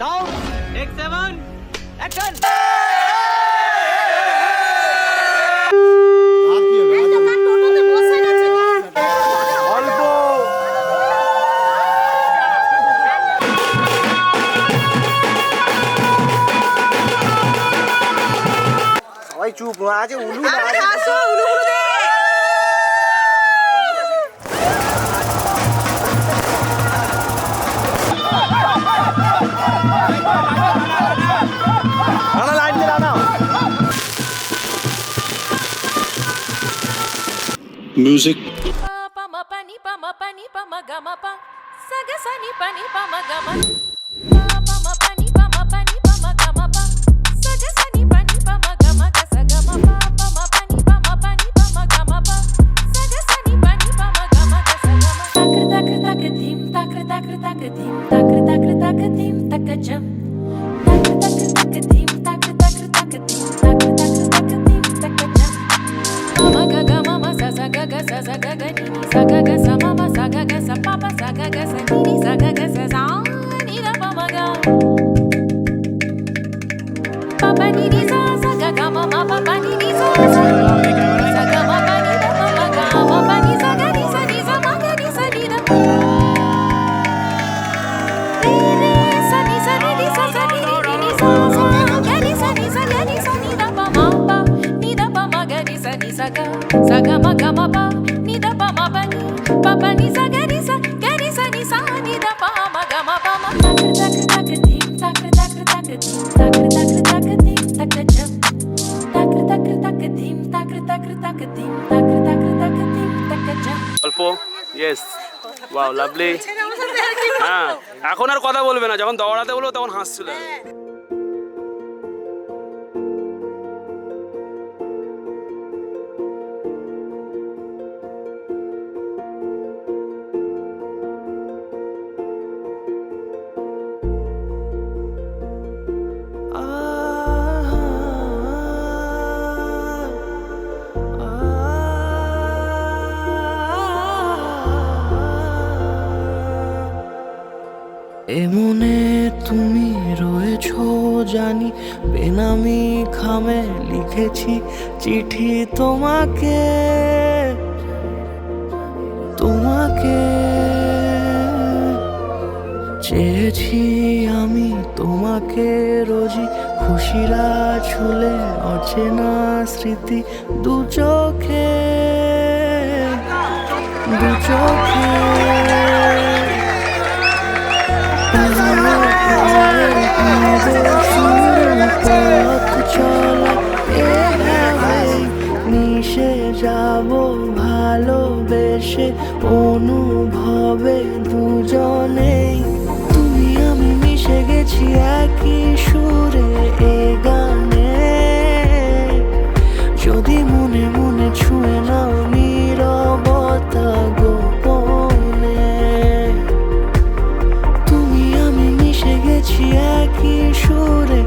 Sound, take 7, action! সবাই চুপ আছে উলু না আসো উলু উলু দে আনা লাইট দে আনা Music. Pama pani pama pani pama gama pa saga sani pani pama gama pama pani pama gama pa saga sani pani pama gama ka saga ma pama pani pama gama pa saga sani pani pama gama ka saga ma takr takr dim takr takr dim takr takr dim takajam takr takr dim takr takr dim takr takr dim takajam mama ga mama sa sa ga ni ni sa ga sa mama sa ga sa papa sa ga sa ni ni sa ga sa ni da mama ga papa ni ni sa ga mama papa ni ni sa ga mama ni da mama ga papa ni sa ga ni sa ma ga ni sa ni da re sa ni ni sa ni ni sa ga ni sa ni da mama pa ni da mama ga ni sa ga ma ga ma pa ni da pa ma pa ni papa ni sa ga ni sa ni da pa ma ga ma pa ma tak tak dim tak tak dim tak tak dim tak jam tak tak dim tak dim tak jam অল্প yes wow lovely হ্যাঁ এখন আর কথা বলবে না যখন দৌড়াতে বলবো তখন হাসছিল এমনে তুমি রয়েছো জানি বেনামি খামে লিখেছি চিঠি তোমাকে চেয়েছি আমি তোমাকে রোজই খুশিরা ছুলে অচেনা স্মৃতি দু চোখে মিশে যাব ভালোবেসে অনুভবে দুজনেই তুমি আমি মিশে গেছি একই সুরে এ গানে যদি মনে মনে ছুঁয়ে নাও নীরবতা গোপনে তুমি আমি মিশে গেছি একই সুরে